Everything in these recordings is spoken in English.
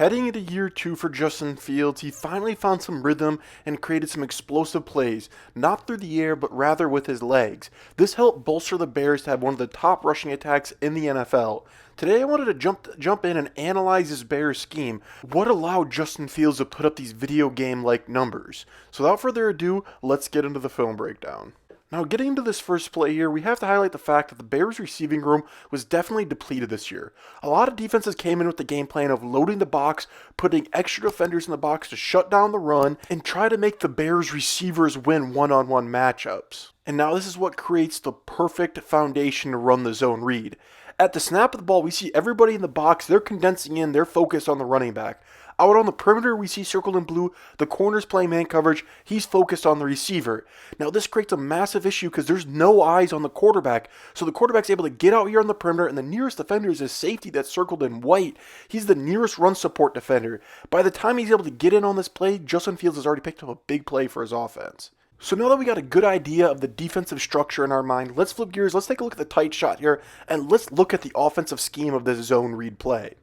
Heading into year 2 for Justin Fields, he finally found some rhythm and created some explosive plays, not through the air but rather with his legs. This helped bolster the Bears to have one of the top rushing attacks in the NFL. Today I wanted to jump in and analyze this Bears scheme. What allowed Justin Fields to put up these video game-like numbers? So without further ado, let's get into the film breakdown. Now, getting into this first play here, we have to highlight the fact that the Bears' receiving room was definitely depleted this year. A lot of defenses came in with the game plan of loading the box, putting extra defenders in the box to shut down the run, and try to make the Bears' receivers win one-on-one matchups. And now this is what creates the perfect foundation to run the zone read. At the snap of the ball, we see everybody in the box, they're condensing in, they're focused on the running back. Out on the perimeter, we see circled in blue, the corner's playing man coverage, he's focused on the receiver. Now this creates a massive issue because there's no eyes on the quarterback, so the quarterback's able to get out here on the perimeter, and the nearest defender is his safety that's circled in white. He's the nearest run support defender. By the time he's able to get in on this play, Justin Fields has already picked up a big play for his offense. So now that we got a good idea of the defensive structure in our mind, let's flip gears, let's take a look at the tight shot here, and let's look at the offensive scheme of this zone read play.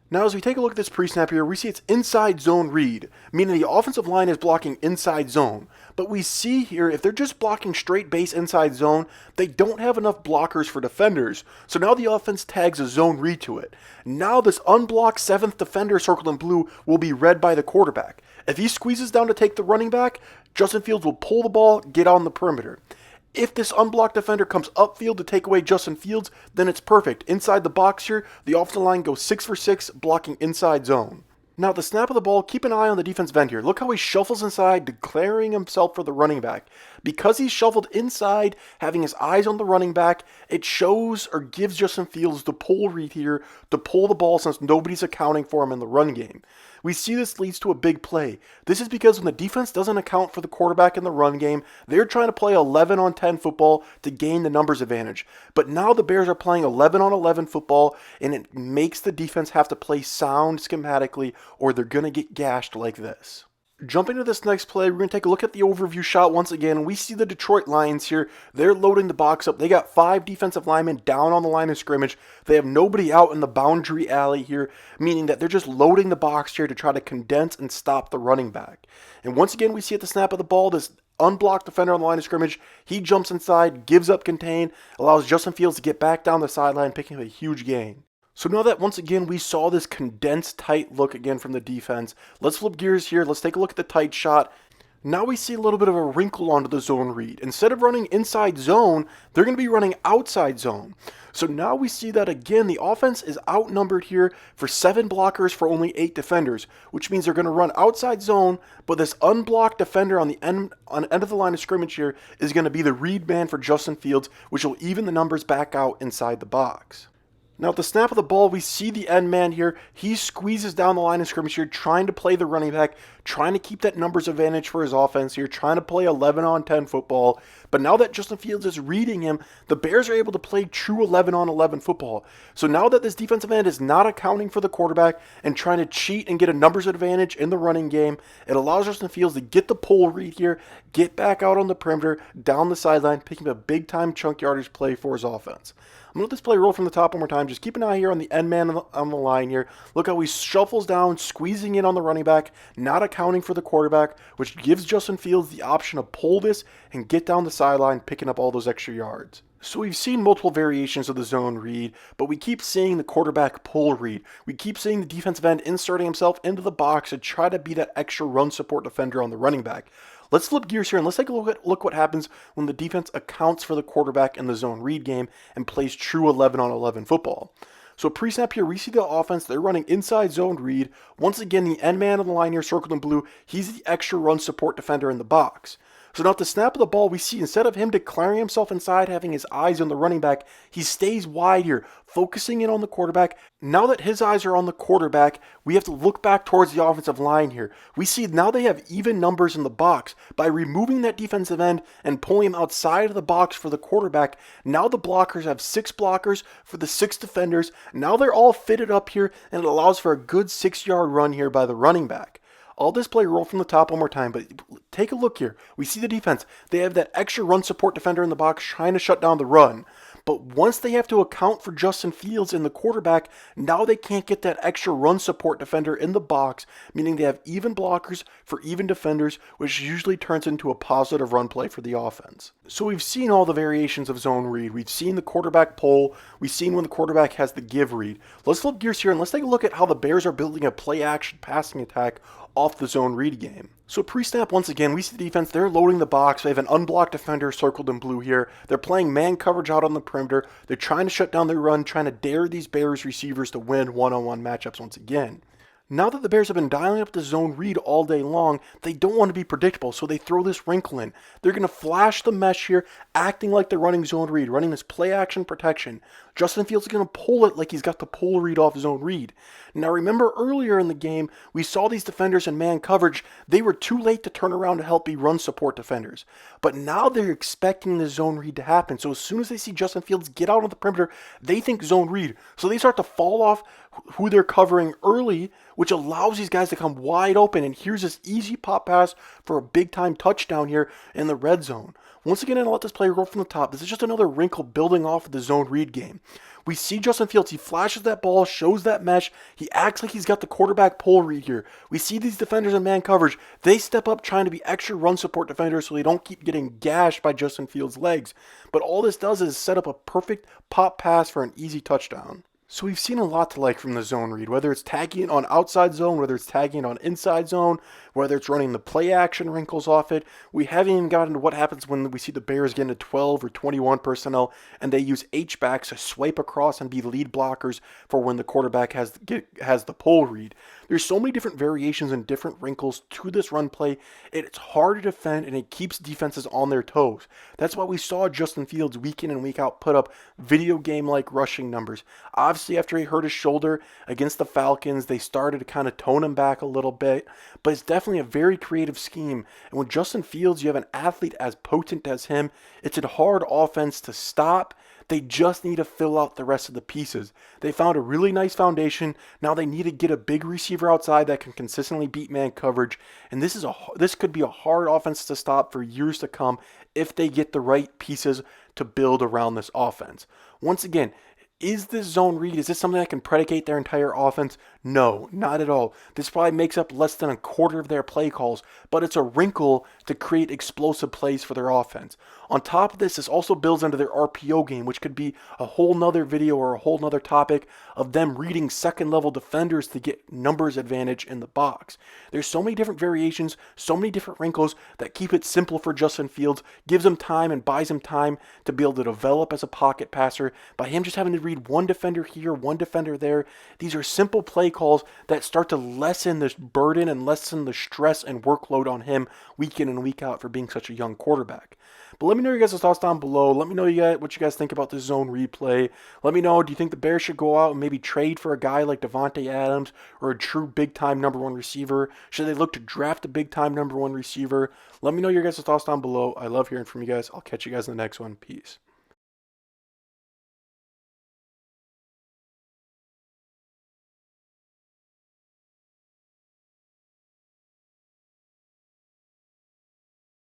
Now as we take a look at this pre-snap here, we see it's inside zone read, meaning the offensive line is blocking inside zone. But we see here, if they're just blocking straight base inside zone, they don't have enough blockers for defenders. So now the offense tags a zone read to it. Now this unblocked 7th defender circled in blue will be read by the quarterback. If he squeezes down to take the running back, Justin Fields will pull the ball, get on the perimeter. If this unblocked defender comes upfield to take away Justin Fields, then it's perfect. Inside the box here, the offensive line goes 6 for 6, blocking inside zone. Now, at the snap of the ball, keep an eye on the defensive end here. Look how he shuffles inside, declaring himself for the running back. Because he's shuffled inside, having his eyes on the running back, it shows or gives Justin Fields the pull read here to pull the ball since nobody's accounting for him in the run game. We see this leads to a big play. This is because when the defense doesn't account for the quarterback in the run game, they're trying to play 11 on 10 football to gain the numbers advantage. But now the Bears are playing 11 on 11 football, and it makes the defense have to play sound schematically, or they're going to get gashed like this. Jumping to this next play, we're going to take a look at the overview shot once again. We see the Detroit Lions here. They're loading the box up. They got 5 defensive linemen down on the line of scrimmage. They have nobody out in the boundary alley here, meaning that they're just loading the box here to try to condense and stop the running back. And once again, we see at the snap of the ball, this unblocked defender on the line of scrimmage. He jumps inside, gives up contain, allows Justin Fields to get back down the sideline, picking up a huge gain. So now that once again we saw this condensed tight look again from the defense, let's flip gears here, let's take a look at the tight shot. Now we see a little bit of a wrinkle onto the zone read. Instead of running inside zone, they're going to be running outside zone. So now we see that again, the offense is outnumbered here for 7 blockers for only 8 defenders, which means they're going to run outside zone, but this unblocked defender on the end of the line of scrimmage here is going to be the read man for Justin Fields, which will even the numbers back out inside the box. Now at the snap of the ball, we see the end man here. He squeezes down the line of scrimmage here, trying to play the running back, trying to keep that numbers advantage for his offense here, trying to play 11 on 10 football. But now that Justin Fields is reading him, the Bears are able to play true 11 on 11 football. So now that this defensive end is not accounting for the quarterback and trying to cheat and get a numbers advantage in the running game, it allows Justin Fields to get the pull read here, get back out on the perimeter, down the sideline, picking up a big time chunk yardage play for his offense. I'm going to let this play roll from the top one more time. Just keep an eye here on the end man on the line here. Look how he shuffles down, squeezing in on the running back, not accounting for the quarterback, which gives Justin Fields the option to pull this and get down the sideline, picking up all those extra yards. So we've seen multiple variations of the zone read, but we keep seeing the quarterback pull read. We keep seeing the defensive end inserting himself into the box to try to be that extra run support defender on the running back. Let's flip gears here and let's take a look what happens when the defense accounts for the quarterback in the zone read game and plays true 11 on 11 football. So pre-snap here, we see the offense, they're running inside zone read. Once again, the end man on the line here, circled in blue, he's the extra run support defender in the box. So now at the snap of the ball, we see instead of him declaring himself inside, having his eyes on the running back, he stays wide here, focusing in on the quarterback. Now that his eyes are on the quarterback, we have to look back towards the offensive line here. We see now they have even numbers in the box. By removing that defensive end and pulling him outside of the box for the quarterback, now the blockers have 6 blockers for the 6 defenders. Now they're all fitted up here, and it allows for a good 6-yard run here by the running back. I'll just play roll from the top one more time, but take a look here. We see the defense. They have that extra run support defender in the box trying to shut down the run. But once they have to account for Justin Fields and the quarterback, now they can't get that extra run support defender in the box, meaning they have even blockers for even defenders, which usually turns into a positive run play for the offense. So we've seen all the variations of zone read. We've seen the quarterback pull. We've seen when the quarterback has the give read. Let's flip gears here and let's take a look at how the Bears are building a play action passing attack off the zone read game. So pre-snap, once again, we see the defense, they're loading the box. They have an unblocked defender circled in blue here. They're playing man coverage out on the perimeter. They're trying to shut down their run, trying to dare these Bears receivers to win one-on-one matchups once again. Now that the Bears have been dialing up the zone read all day long, they don't want to be predictable, so they throw this wrinkle in. They're going to flash the mesh here, acting like they're running zone read, running this play action protection. Justin Fields is going to pull it like he's got the pull read off zone read. Now remember earlier in the game, we saw these defenders in man coverage. They were too late to turn around to help be run support defenders. But now they're expecting the zone read to happen. So as soon as they see Justin Fields get out on the perimeter, they think zone read. So they start to fall off who they're covering early, which allows these guys to come wide open. And here's this easy pop pass for a big time touchdown here in the red zone. Once again, I'll let this play roll from the top. This is just another wrinkle building off of the zone read game. We see Justin Fields, he flashes that ball, shows that mesh, he acts like he's got the quarterback pull read here. We see these defenders in man coverage, they step up trying to be extra run support defenders so they don't keep getting gashed by Justin Fields' legs. But all this does is set up a perfect pop pass for an easy touchdown. So we've seen a lot to like from the zone read, whether it's tagging it on outside zone, whether it's tagging it on inside zone, whether it's running the play action wrinkles off it. We haven't even gotten to what happens when we see the Bears get into 12 or 21 personnel and they use H-backs to swipe across and be lead blockers for when the quarterback has the pull read. There's so many different variations and different wrinkles to this run play. It's hard to defend and it keeps defenses on their toes. That's why we saw Justin Fields week in and week out put up video game-like rushing numbers. Obviously, after he hurt his shoulder against the Falcons, they started to kind of tone him back a little bit, but it's definitely a very creative scheme. And with Justin Fields, you have an athlete as potent as him. It's a hard offense to stop. They just need to fill out the rest of the pieces. They found a really nice foundation. Now they need to get a big receiver outside that can consistently beat man coverage. And this could be a hard offense to stop for years to come if they get the right pieces to build around this offense. Once again, is this zone read, is this something that can predicate their entire offense? No, not at all. This probably makes up less than a quarter of their play calls, but it's a wrinkle to create explosive plays for their offense. On top of this also builds into their RPO game, which could be a whole nother video or a whole nother topic of them reading second level defenders to get numbers advantage in the box. There's so many different variations, so many different wrinkles that keep it simple for Justin Fields, gives him time and buys him time to be able to develop as a pocket passer by him just having to read one defender here, one defender there. These are simple play calls that start to lessen this burden and lessen the stress and workload on him week in and week out for being such a young quarterback. But let me know your guys' thoughts down below. Let me know what you guys think about this zone replay. Let me know, do you think the Bears should go out and maybe trade for a guy like Davante Adams or a true big-time number one receiver? Should they look to draft a big-time number one receiver? Let me know your guys' thoughts down below. I love hearing from you guys. I'll catch you guys in the next one. Peace.